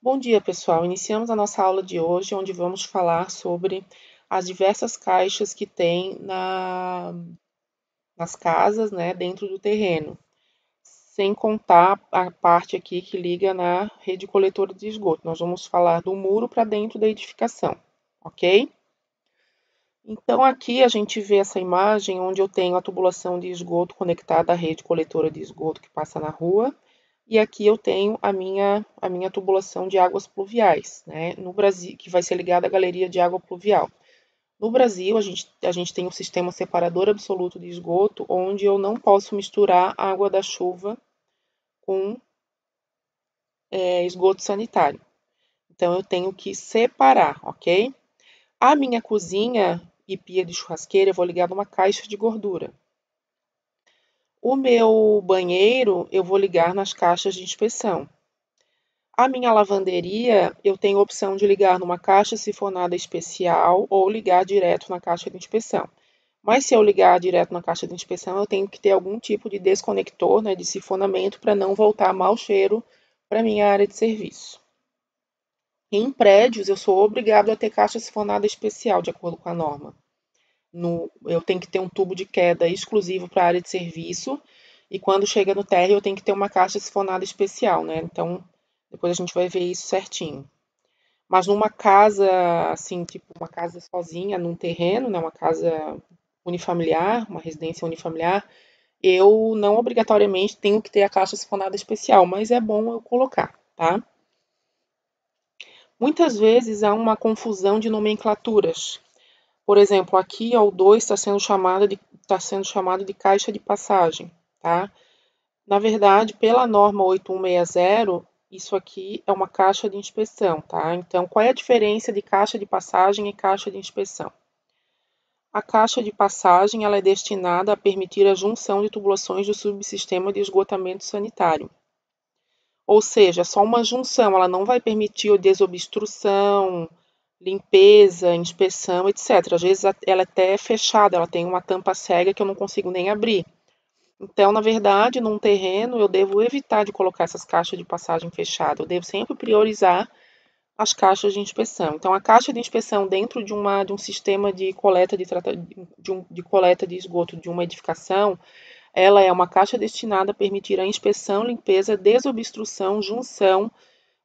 Bom dia, pessoal. Iniciamos a nossa aula de hoje, onde vamos falar sobre as diversas caixas que tem nas casas, né, dentro do terreno, sem contar a parte aqui que liga na rede coletora de esgoto. Nós vamos falar do muro para dentro da edificação, ok? Então, aqui a gente vê essa imagem onde eu tenho a tubulação de esgoto conectada à rede coletora de esgoto que passa na rua. E aqui eu tenho a minha tubulação de águas pluviais, né? No Brasil, que vai ser ligada à galeria de água pluvial. No Brasil, a gente tem um sistema separador absoluto de esgoto, onde eu não posso misturar água da chuva com esgoto sanitário. Então, eu tenho que separar, ok? A minha cozinha e pia de churrasqueira eu vou ligar numa caixa de gordura. O meu banheiro eu vou ligar nas caixas de inspeção. A minha lavanderia, eu tenho a opção de ligar numa caixa sifonada especial ou ligar direto na caixa de inspeção. Mas se eu ligar direto na caixa de inspeção, eu tenho que ter algum tipo de desconector, né, de sifonamento, para não voltar mau cheiro para a minha área de serviço. Em prédios, eu sou obrigado a ter caixa sifonada especial, de acordo com a norma. Eu tenho que ter um tubo de queda exclusivo para a área de serviço, e quando chega no térreo, eu tenho que ter uma caixa sifonada especial, né? Então, depois a gente vai ver isso certinho. Mas numa casa, assim, tipo uma casa sozinha, num terreno, né, uma casa unifamiliar, uma residência unifamiliar, eu não obrigatoriamente tenho que ter a caixa sifonada especial, mas é bom eu colocar, tá? Muitas vezes há uma confusão de nomenclaturas. Por exemplo, aqui ó, o 2 está sendo chamado de caixa de passagem, tá? Na verdade, pela norma 8160, isso aqui é uma caixa de inspeção, tá? Então, qual é a diferença de caixa de passagem e caixa de inspeção? A caixa de passagem ela é destinada a permitir a junção de tubulações do subsistema de esgotamento sanitário. Ou seja, só uma junção, ela não vai permitir a desobstrução, limpeza, inspeção, etc. Às vezes ela até é fechada, ela tem uma tampa cega que eu não consigo nem abrir. Então, na verdade, num terreno, eu devo evitar de colocar essas caixas de passagem fechada. Eu devo sempre priorizar as caixas de inspeção. Então, a caixa de inspeção dentro de um sistema de coleta de coleta de esgoto de uma edificação, ela é uma caixa destinada a permitir a inspeção, limpeza, desobstrução, junção,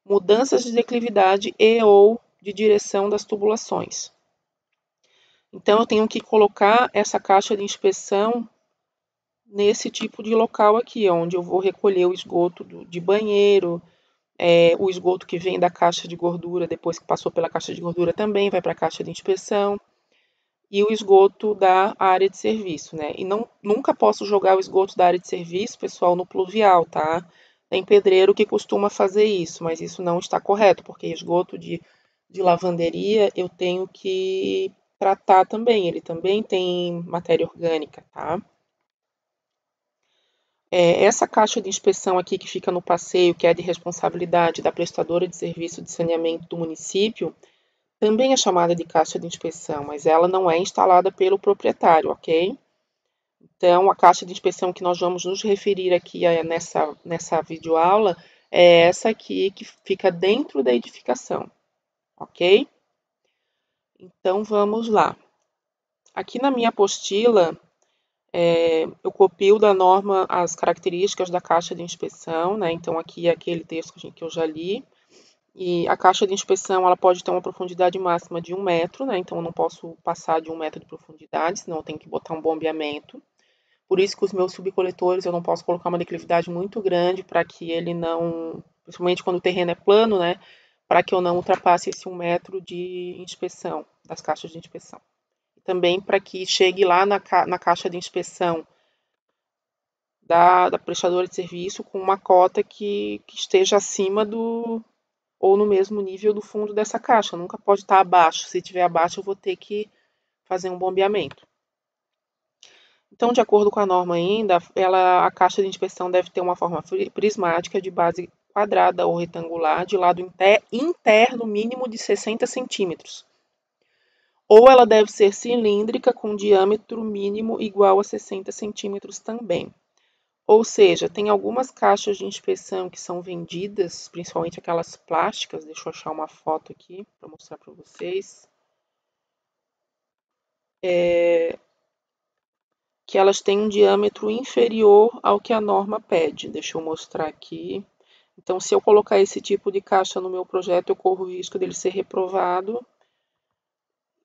mudanças de declividade e ou de direção das tubulações. Então, eu tenho que colocar essa caixa de inspeção nesse tipo de local aqui, onde eu vou recolher o esgoto de banheiro, o esgoto que vem da caixa de gordura, depois que passou pela caixa de gordura também vai para a caixa de inspeção, e o esgoto da área de serviço, né? E nunca posso jogar o esgoto da área de serviço, pessoal, no pluvial, tá? Tem pedreiro que costuma fazer isso, mas isso não está correto, porque esgoto de lavanderia eu tenho que tratar também, ele também tem matéria orgânica, tá? Essa caixa de inspeção aqui que fica no passeio, que é de responsabilidade da prestadora de serviço de saneamento do município, também é chamada de caixa de inspeção, mas ela não é instalada pelo proprietário, ok? Então, a caixa de inspeção que nós vamos nos referir aqui nessa videoaula é essa aqui que fica dentro da edificação, ok? Então, vamos lá. Aqui na minha apostila, eu copio da norma as características da caixa de inspeção, né? Então, aqui é aquele texto que eu já li. E a caixa de inspeção ela pode ter uma profundidade máxima de 1 metro, né? Então, eu não posso passar de 1 metro de profundidade, senão eu tenho que botar um bombeamento. Por isso que os meus subcoletores eu não posso colocar uma declividade muito grande para que ele não, principalmente quando o terreno é plano, né? Para que eu não ultrapasse esse 1 metro de inspeção, das caixas de inspeção. Também para que chegue lá na caixa de inspeção da prestadora de serviço com uma cota que esteja acima do ou no mesmo nível do fundo dessa caixa. Nunca pode estar abaixo. Se estiver abaixo, eu vou ter que fazer um bombeamento. Então, de acordo com a norma ainda, a caixa de inspeção deve ter uma forma prismática de base quadrada ou retangular, de lado interno mínimo de 60 centímetros. Ou ela deve ser cilíndrica com diâmetro mínimo igual a 60 centímetros também. Ou seja, tem algumas caixas de inspeção que são vendidas, principalmente aquelas plásticas. Deixa eu achar uma foto aqui para mostrar para vocês. Que elas têm um diâmetro inferior ao que a norma pede. Deixa eu mostrar aqui. Então, se eu colocar esse tipo de caixa no meu projeto, eu corro o risco dele ser reprovado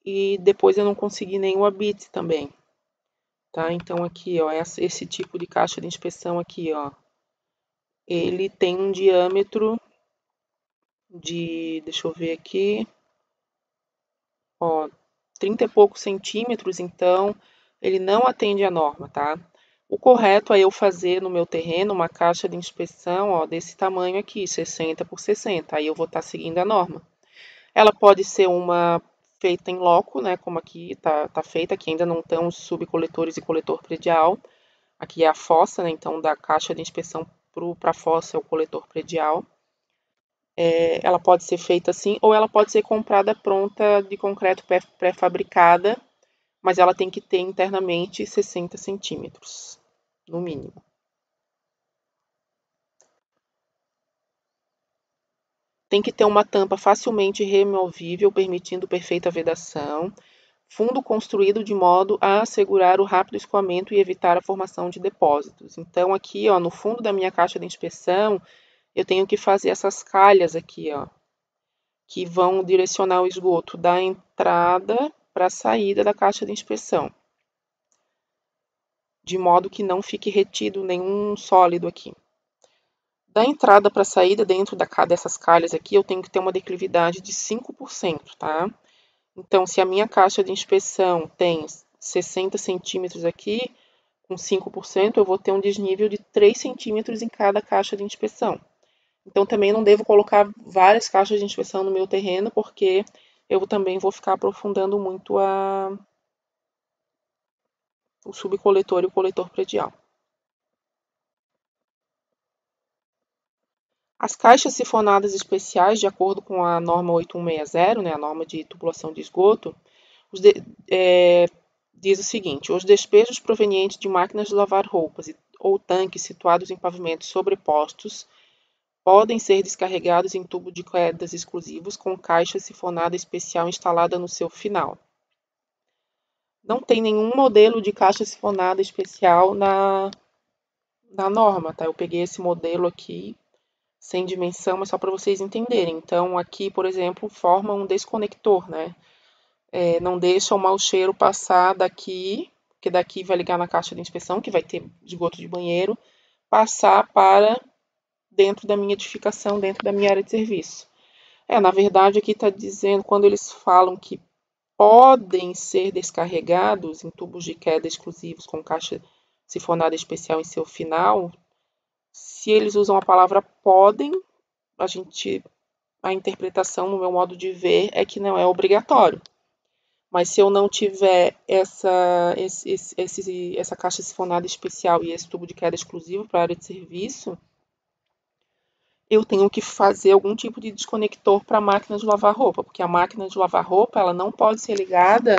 e depois eu não conseguir nenhum ABIT também. Tá? Então, aqui, ó, esse tipo de caixa de inspeção aqui, ó, ele tem um diâmetro de, deixa eu ver aqui, ó, 30 e poucos centímetros, então ele não atende à norma, tá? O correto é eu fazer no meu terreno uma caixa de inspeção, ó, desse tamanho aqui, 60 por 60, aí eu vou estar seguindo a norma. Ela pode ser uma feita em loco, né, como aqui tá feita, aqui ainda não estão os subcoletores e coletor predial. Aqui é a fossa, né, então da caixa de inspeção para a fossa é o coletor predial. Ela pode ser feita assim, ou ela pode ser comprada pronta de concreto pré-fabricada, mas ela tem que ter internamente 60 centímetros, no mínimo. Tem que ter uma tampa facilmente removível, permitindo perfeita vedação. Fundo construído de modo a assegurar o rápido escoamento e evitar a formação de depósitos. Então, aqui, ó, no fundo da minha caixa de inspeção, eu tenho que fazer essas calhas aqui, ó, que vão direcionar o esgoto da entrada para a saída da caixa de inspeção, de modo que não fique retido nenhum sólido aqui. Da entrada para a saída, dentro dessas calhas aqui, eu tenho que ter uma declividade de 5%, tá? Então, se a minha caixa de inspeção tem 60 centímetros aqui, com 5%, eu vou ter um desnível de 3 centímetros em cada caixa de inspeção. Então, também não devo colocar várias caixas de inspeção no meu terreno, porque eu também vou ficar aprofundando muito o subcoletor e o coletor predial. As caixas sifonadas especiais, de acordo com a norma 8160, né, a norma de tubulação de esgoto, diz o seguinte: os despejos provenientes de máquinas de lavar roupas ou tanques situados em pavimentos sobrepostos podem ser descarregados em tubo de quedas exclusivos com caixa sifonada especial instalada no seu final. Não tem nenhum modelo de caixa sifonada especial na norma, tá? Eu peguei esse modelo aqui sem dimensão, mas só para vocês entenderem. Então, aqui, por exemplo, forma um desconector, né? Não deixa o mau cheiro passar daqui, porque daqui vai ligar na caixa de inspeção, que vai ter esgoto de banheiro, passar para dentro da minha edificação, dentro da minha área de serviço. Na verdade, aqui está dizendo, quando eles falam que podem ser descarregados em tubos de queda exclusivos com caixa sifonada especial em seu final, se eles usam a palavra podem, a interpretação, no meu modo de ver, é que não é obrigatório. Mas se eu não tiver essa caixa sifonada especial e esse tubo de queda exclusivo para a área de serviço, eu tenho que fazer algum tipo de desconector para a máquina de lavar roupa, porque a máquina de lavar roupa ela não pode ser ligada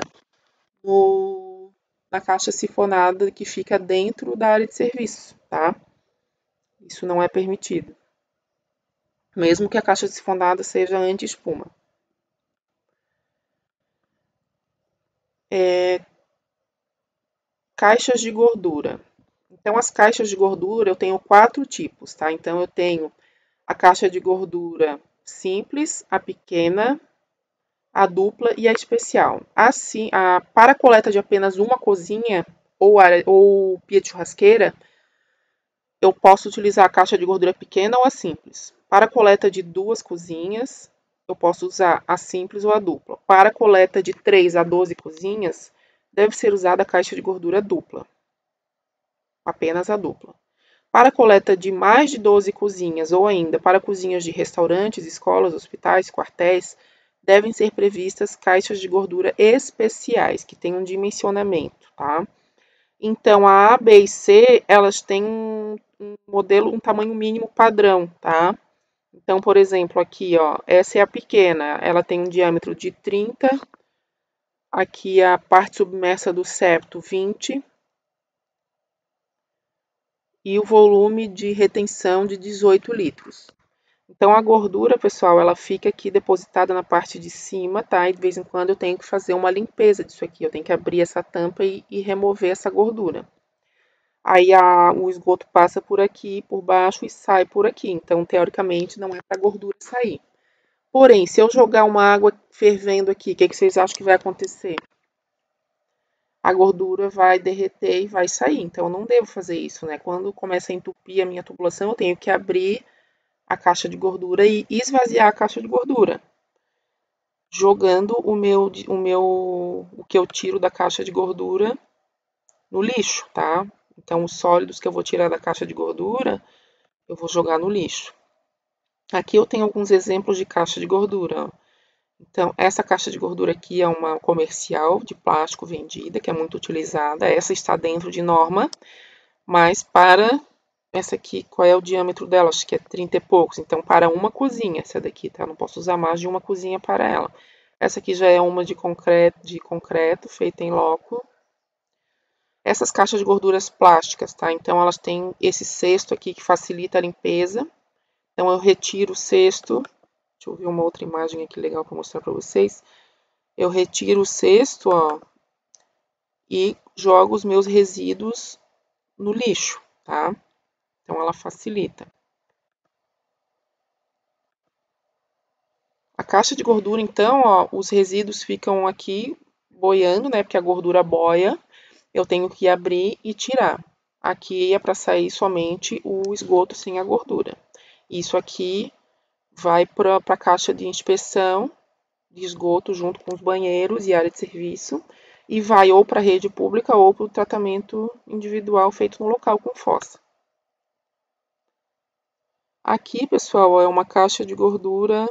na caixa sifonada que fica dentro da área de serviço, tá? Isso não é permitido. Mesmo que a caixa sifonada seja anti-espuma. Caixas de gordura. Então, as caixas de gordura eu tenho 4 tipos, tá? Então, eu tenho a caixa de gordura simples, a pequena, a dupla e a especial. Assim, para a coleta de apenas uma cozinha ou pia de churrasqueira, eu posso utilizar a caixa de gordura pequena ou a simples. Para a coleta de 2 cozinhas, eu posso usar a simples ou a dupla. Para a coleta de 3 a 12 cozinhas, deve ser usada a caixa de gordura dupla. Apenas a dupla. Para a coleta de mais de 12 cozinhas ou ainda para cozinhas de restaurantes, escolas, hospitais, quartéis, devem ser previstas caixas de gordura especiais, que têm um dimensionamento, tá? Então, a A, B e C, elas têm um modelo, um tamanho mínimo padrão, tá? Então, por exemplo, aqui, ó, essa é a pequena, ela tem um diâmetro de 30, aqui a parte submersa do septo, 20, e o volume de retenção de 18 litros. Então, a gordura, pessoal, ela fica aqui depositada na parte de cima, tá? E de vez em quando eu tenho que fazer uma limpeza disso aqui. Eu tenho que abrir essa tampa e remover essa gordura. Aí o esgoto passa por aqui, por baixo e sai por aqui. Então, teoricamente, não é para a gordura sair. Porém, se eu jogar uma água fervendo aqui, o que vocês acham que vai acontecer? A gordura vai derreter e vai sair. Então, eu não devo fazer isso, né? Quando começa a entupir a minha tubulação, eu tenho que abrir a caixa de gordura e esvaziar a caixa de gordura, jogando o que eu tiro da caixa de gordura no lixo, tá? Então, os sólidos que eu vou tirar da caixa de gordura, eu vou jogar no lixo. Aqui eu tenho alguns exemplos de caixa de gordura. Então, essa caixa de gordura aqui é uma comercial de plástico vendida, que é muito utilizada. Essa está dentro de norma, mas para essa aqui, qual é o diâmetro dela? Acho que é 30 e poucos. Então, para uma cozinha, essa daqui, tá? Não posso usar mais de uma cozinha para ela. Essa aqui já é uma de concreto feita em loco. Essas caixas de gorduras plásticas, tá? Então, elas têm esse cesto aqui que facilita a limpeza. Então, eu retiro o cesto. Deixa eu ver uma outra imagem aqui legal para mostrar para vocês. Eu retiro o cesto, ó, e jogo os meus resíduos no lixo, tá? Então, ela facilita. A caixa de gordura, então, ó, os resíduos ficam aqui boiando, né? Porque a gordura boia. Eu tenho que abrir e tirar. Aqui é para sair somente o esgoto sem a gordura. Isso aqui vai para a caixa de inspeção de esgoto junto com os banheiros e área de serviço e vai ou para a rede pública ou para o tratamento individual feito no local com fossa. Aqui, pessoal, é uma caixa de gordura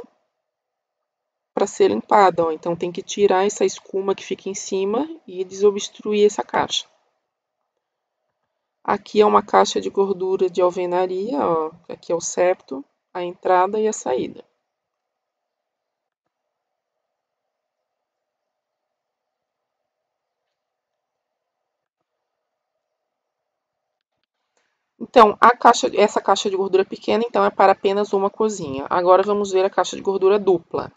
para ser limpada, ó. Então tem que tirar essa escuma que fica em cima e desobstruir essa caixa. Aqui é uma caixa de gordura de alvenaria, ó. Aqui é o septo, a entrada e a saída. Então, essa caixa de gordura pequena, então, é para apenas uma cozinha. Agora vamos ver a caixa de gordura dupla.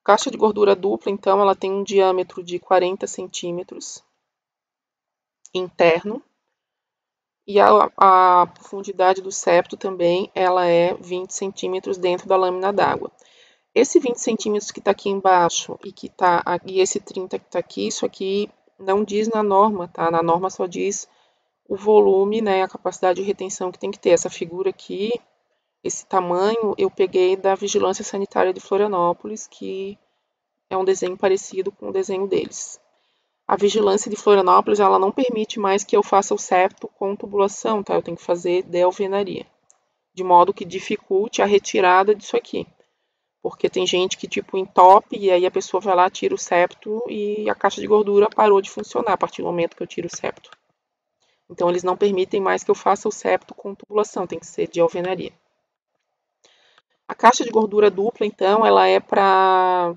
A caixa de gordura dupla, então, ela tem um diâmetro de 40 centímetros interno. E a profundidade do septo também, ela é 20 centímetros dentro da lâmina d'água. Esse 20 centímetros que está aqui embaixo e esse 30 que está aqui, isso aqui não diz na norma, tá? Na norma só diz o volume, né, a capacidade de retenção que tem que ter. Essa figura aqui, esse tamanho, eu peguei da Vigilância Sanitária de Florianópolis, que é um desenho parecido com o desenho deles. A Vigilância de Florianópolis, ela não permite mais que eu faça o septo com tubulação, tá? Eu tenho que fazer de alvenaria, de modo que dificulte a retirada disso aqui. Porque tem gente que, tipo, entope e aí a pessoa vai lá, tira o septo e a caixa de gordura parou de funcionar a partir do momento que eu tiro o septo. Então, eles não permitem mais que eu faça o septo com tubulação, tem que ser de alvenaria. A caixa de gordura dupla, então, ela é para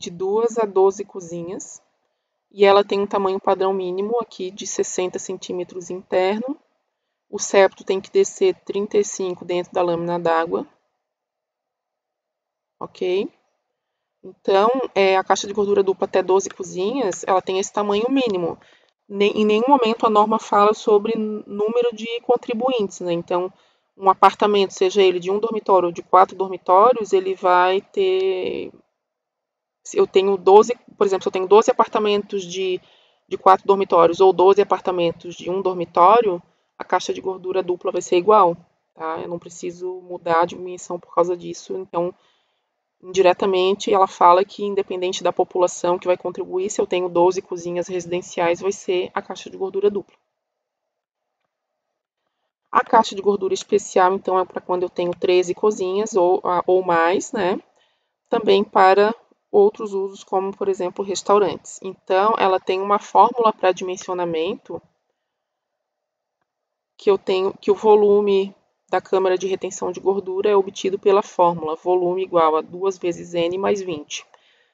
de 2 a 12 cozinhas. E ela tem um tamanho padrão mínimo aqui de 60 centímetros interno. O septo tem que descer 35 dentro da lâmina d'água. Ok? Então, a caixa de gordura dupla até 12 cozinhas, ela tem esse tamanho mínimo. Em nenhum momento a norma fala sobre número de contribuintes, né? Então, um apartamento, seja ele de um dormitório ou de 4 dormitórios, ele vai ter... Se eu tenho 12, por exemplo, se eu tenho 12 apartamentos de 4 dormitórios ou 12 apartamentos de um dormitório, a caixa de gordura dupla vai ser igual, tá? Eu não preciso mudar a dimensão por causa disso, então indiretamente, ela fala que, independente da população que vai contribuir, se eu tenho 12 cozinhas residenciais, vai ser a caixa de gordura dupla. A caixa de gordura especial, então, é para quando eu tenho 13 cozinhas ou mais, né? Também para outros usos, como, por exemplo, restaurantes. Então, ela tem uma fórmula para dimensionamento que o volume da câmara de retenção de gordura é obtido pela fórmula volume igual a 2 vezes N mais 20.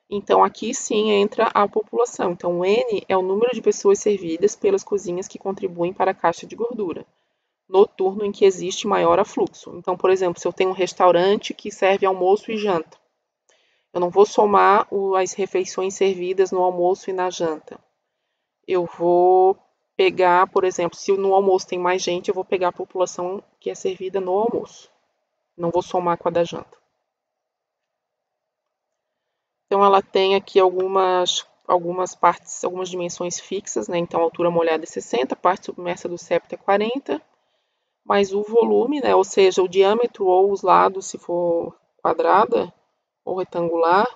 Então, aqui sim entra a população. Então, o N é o número de pessoas servidas pelas cozinhas que contribuem para a caixa de gordura, no turno em que existe maior afluxo. Então, por exemplo, se eu tenho um restaurante que serve almoço e janta, eu não vou somar as refeições servidas no almoço e na janta. Eu vou pegar, por exemplo, se no almoço tem mais gente, eu vou pegar a população que é servida no almoço. Não vou somar com a da janta. Então, ela tem aqui algumas partes, algumas dimensões fixas, né? Então, a altura molhada é 60, a parte submersa do septo é 40, mas o volume, né? Ou seja, o diâmetro ou os lados, se for quadrada ou retangular,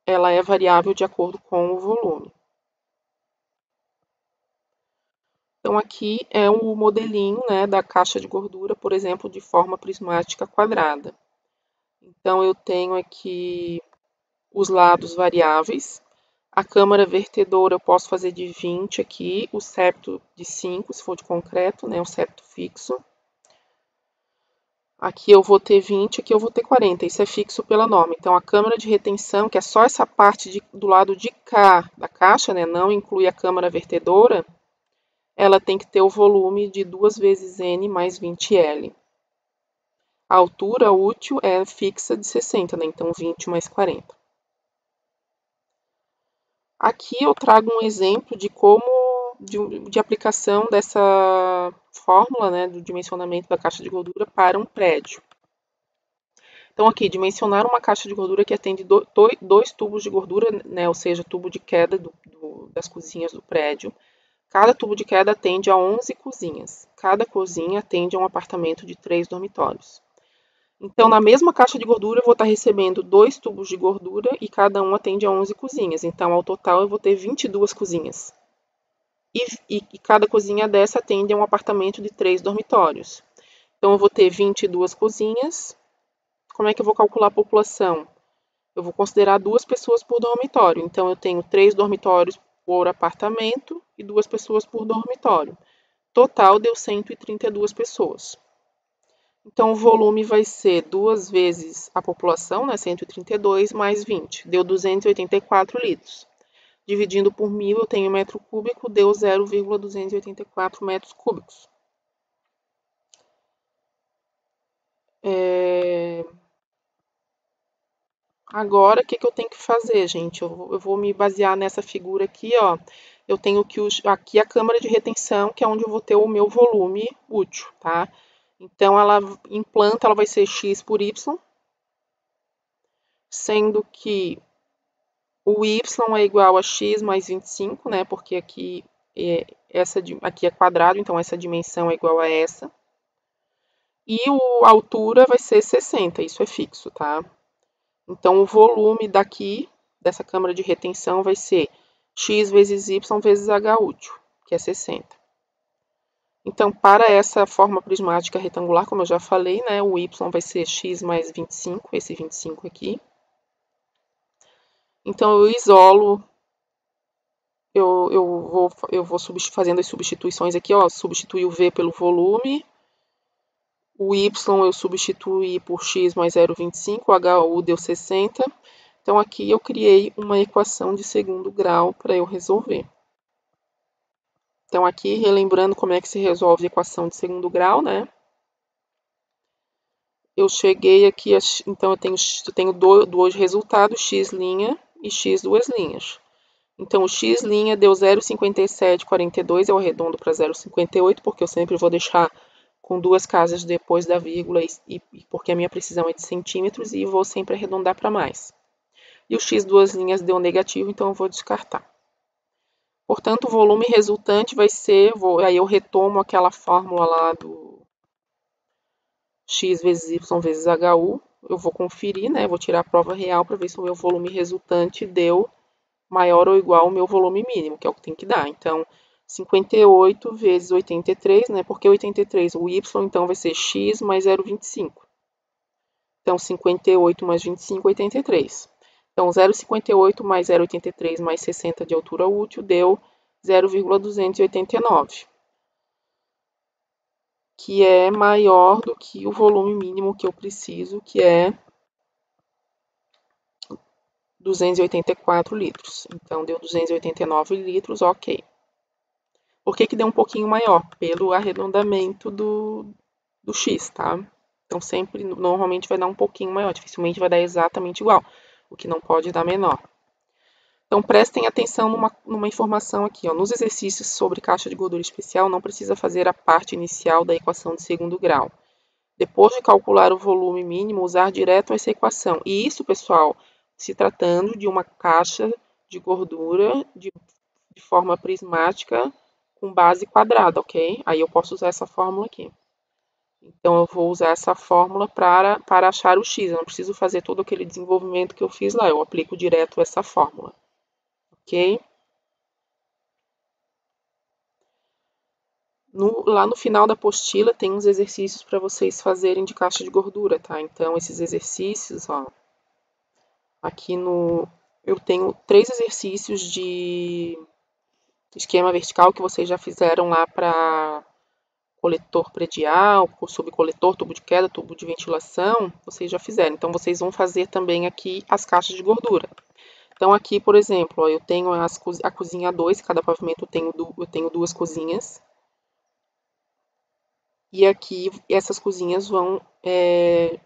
ela é variável de acordo com o volume. Então, aqui é o modelinho, né, da caixa de gordura, por exemplo, de forma prismática quadrada. Então, eu tenho aqui os lados variáveis. A câmara vertedora eu posso fazer de 20 aqui, o septo de 5, se for de concreto, né, o septo fixo. Aqui eu vou ter 20, aqui eu vou ter 40, isso é fixo pela norma. Então, a câmara de retenção, que é só essa parte do lado de cá da caixa, né, não inclui a câmara vertedora, ela tem que ter o volume de 2 vezes N mais 20L. A altura útil é fixa de 60, né, então 20 mais 40. Aqui eu trago um exemplo de como de aplicação dessa fórmula, né, do dimensionamento da caixa de gordura para um prédio. Então, aqui, dimensionar uma caixa de gordura que atende dois tubos de gordura, né, ou seja, tubo de queda das cozinhas do prédio. Cada tubo de queda atende a 11 cozinhas. Cada cozinha atende a um apartamento de 3 dormitórios. Então, na mesma caixa de gordura, eu vou estar recebendo 2 tubos de gordura e cada um atende a 11 cozinhas. Então, ao total, eu vou ter 22 cozinhas. E cada cozinha dessa atende a um apartamento de 3 dormitórios. Então, eu vou ter 22 cozinhas. Como é que eu vou calcular a população? Eu vou considerar 2 pessoas por dormitório. Então, eu tenho 3 dormitórios por apartamento e 2 pessoas por dormitório. Total deu 132 pessoas. Então, o volume vai ser 2 vezes a população, né, 132, mais 20. Deu 284 litros. Dividindo por 1.000, eu tenho metro cúbico, deu 0,284 metros cúbicos. Agora, o que eu tenho que fazer, gente? Eu vou me basear nessa figura aqui, ó. Eu tenho que aqui a câmara de retenção, que é onde eu vou ter o meu volume útil, tá? Então, em planta, ela vai ser x por y, sendo que o y é igual a x mais 25, né? Porque aqui aqui é quadrado, então essa dimensão é igual a essa. E a altura vai ser 60, isso é fixo, tá? Então, o volume daqui, dessa câmara de retenção, vai ser x vezes y vezes h útil, que é 60. Então, para essa forma prismática retangular, como eu já falei, né, o y vai ser x mais 25, esse 25 aqui. Então, eu isolo, eu vou fazendo as substituições aqui, ó, substituir o v pelo volume, o y eu substituí por x mais 0,25, o HU deu 60. Então, aqui eu criei uma equação de segundo grau para eu resolver. Então, aqui, relembrando como é que se resolve a equação de segundo grau, né? Eu cheguei aqui, então eu tenho dois resultados, x' e x duas linhas. Então, o x' deu 0,5742, eu arredondo para 0,58, porque eu sempre vou deixar com 2 casas depois da vírgula, e porque a minha precisão é de centímetros, e vou sempre arredondar para mais. E o x duas linhas deu negativo, então eu vou descartar. Portanto, o volume resultante vai ser, aí eu retomo aquela fórmula lá do x vezes y vezes HU, eu vou conferir, né, vou tirar a prova real para ver se o meu volume resultante deu maior ou igual ao meu volume mínimo, que é o que tem que dar. Então, 58 vezes 83, né, porque 83, o y então vai ser x mais 0,25. Então, 58 mais 25, 83. Então, 0,58 mais 0,83 mais 60 de altura útil deu 0,289, que é maior do que o volume mínimo que eu preciso, que é 284 litros. Então, deu 289 litros, ok. Por que deu um pouquinho maior? Pelo arredondamento do X, tá? Então, sempre, normalmente vai dar um pouquinho maior, dificilmente vai dar exatamente igual, o que não pode dar menor. Então, prestem atenção numa informação aqui, ó. Nos exercícios sobre caixa de gordura especial, não precisa fazer a parte inicial da equação de segundo grau. Depois de calcular o volume mínimo, usar direto essa equação. E isso, pessoal, se tratando de uma caixa de gordura de forma prismática com base quadrada, ok? Aí eu posso usar essa fórmula aqui. Então, eu vou usar essa fórmula para achar o x. Eu não preciso fazer todo aquele desenvolvimento que eu fiz lá. Eu aplico direto essa fórmula, ok? Lá no final da apostila tem uns exercícios para vocês fazerem de caixa de gordura, tá? Então, esses exercícios, ó, aqui eu tenho 3 exercícios de esquema vertical que vocês já fizeram lá para coletor predial, subcoletor, tubo de queda, tubo de ventilação, vocês já fizeram. Então, vocês vão fazer também aqui as caixas de gordura. Então, aqui, por exemplo, ó, eu tenho a cozinha 2, cada pavimento eu tenho 2 cozinhas. E aqui, essas cozinhas vão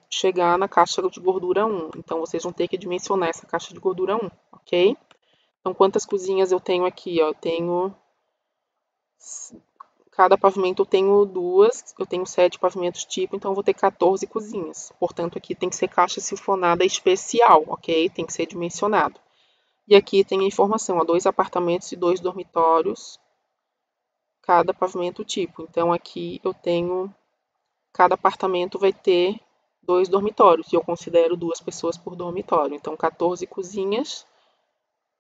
chegar na caixa de gordura 1. Então, vocês vão ter que dimensionar essa caixa de gordura 1, ok? Então, quantas cozinhas eu tenho aqui? Ó? Cada pavimento eu tenho 2, eu tenho 7 pavimentos tipo, então eu vou ter 14 cozinhas. Portanto, aqui tem que ser caixa silfonada especial, ok? Tem que ser dimensionado. E aqui tem a informação, ó, 2 apartamentos e 2 dormitórios, cada pavimento tipo. Então, aqui eu tenho, cada apartamento vai ter 2 dormitórios, e eu considero 2 pessoas por dormitório. Então, 14 cozinhas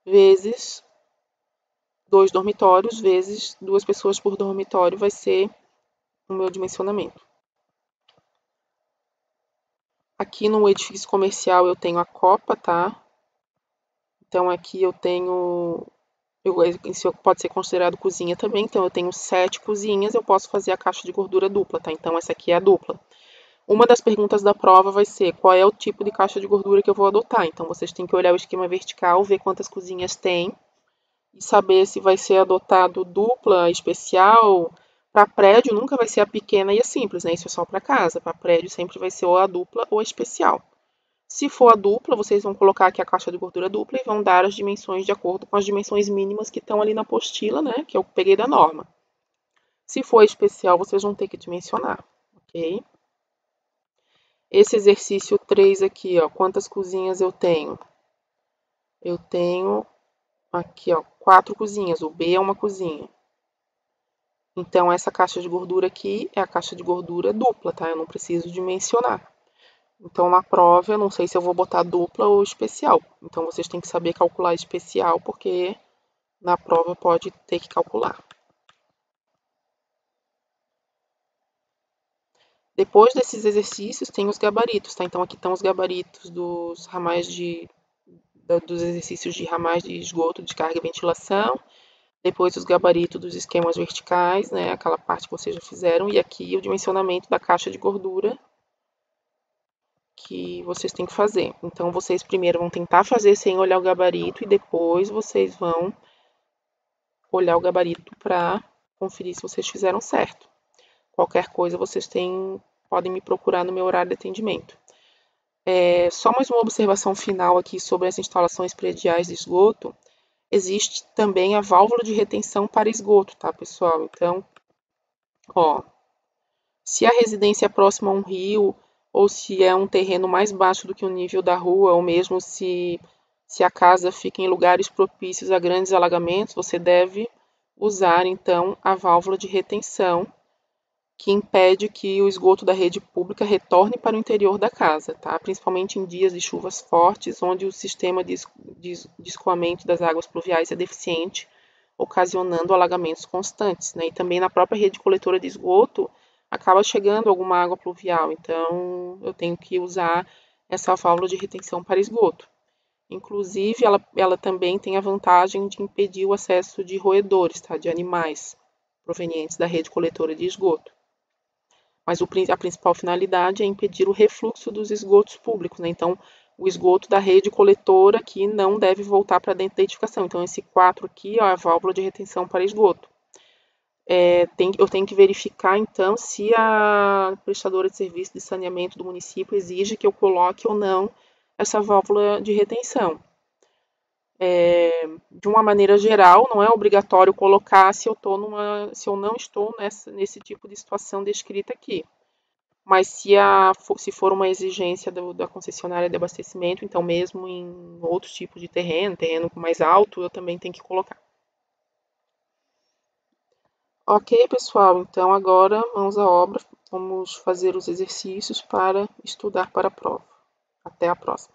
vezes 2 dormitórios vezes 2 pessoas por dormitório vai ser o meu dimensionamento. Aqui no edifício comercial eu tenho a copa, tá? Então aqui eu tenho, isso pode ser considerado cozinha também, então eu tenho 7 cozinhas, eu posso fazer a caixa de gordura dupla, tá? Então essa aqui é a dupla. Uma das perguntas da prova vai ser qual é o tipo de caixa de gordura que eu vou adotar. Então vocês têm que olhar o esquema vertical, ver quantas cozinhas tem e saber se vai ser adotado dupla, especial. Para prédio nunca vai ser a pequena e a simples, né? Isso é só para casa. Para prédio sempre vai ser ou a dupla ou a especial. Se for a dupla, vocês vão colocar aqui a caixa de gordura dupla e vão dar as dimensões de acordo com as dimensões mínimas que estão ali na apostila, né? Que eu peguei da norma. Se for especial, vocês vão ter que dimensionar, ok? Esse exercício 3 aqui, ó, quantas cozinhas eu tenho? Eu tenho aqui, ó, 4 cozinhas. O B é uma cozinha. Então, essa caixa de gordura aqui é a caixa de gordura dupla, tá? Eu não preciso dimensionar. Então, na prova, eu não sei se eu vou botar dupla ou especial. Então, vocês têm que saber calcular especial, porque na prova pode ter que calcular. Depois desses exercícios, tem os gabaritos, tá? Então, aqui estão os gabaritos dos ramais dos exercícios de ramais de esgoto, descarga e ventilação. Depois os gabaritos dos esquemas verticais, né? Aquela parte que vocês já fizeram. E aqui o dimensionamento da caixa de gordura que vocês têm que fazer. Então, vocês primeiro vão tentar fazer sem olhar o gabarito e depois vocês vão olhar o gabarito para conferir se vocês fizeram certo. Qualquer coisa, vocês podem me procurar no meu horário de atendimento. Só mais uma observação final aqui sobre as instalações prediais de esgoto. Existe também a válvula de retenção para esgoto, tá, pessoal? Então, ó, se a residência é próxima a um rio, ou se é um terreno mais baixo do que o nível da rua, ou mesmo se a casa fica em lugares propícios a grandes alagamentos, você deve usar, então, a válvula de retenção, que impede que o esgoto da rede pública retorne para o interior da casa, tá? Principalmente em dias de chuvas fortes, onde o sistema de escoamento das águas pluviais é deficiente, ocasionando alagamentos constantes, né? E também na própria rede coletora de esgoto acaba chegando alguma água pluvial, então eu tenho que usar essa válvula de retenção para esgoto. Inclusive, ela também tem a vantagem de impedir o acesso de roedores, tá? De animais provenientes da rede coletora de esgoto. Mas a principal finalidade é impedir o refluxo dos esgotos públicos, né? Então, o esgoto da rede coletora que não deve voltar para dentro da edificação. Então, esse 4 aqui ó, é a válvula de retenção para esgoto. Eu tenho que verificar, então, se a prestadora de serviço de saneamento do município exige que eu coloque ou não essa válvula de retenção. De uma maneira geral, não é obrigatório colocar se eu não estou nesse tipo de situação descrita aqui. Mas se for uma exigência da concessionária de abastecimento, então mesmo em outros tipos de terreno mais alto, eu também tenho que colocar. Ok, pessoal, então agora mãos à obra, vamos fazer os exercícios para estudar para a prova. Até a próxima.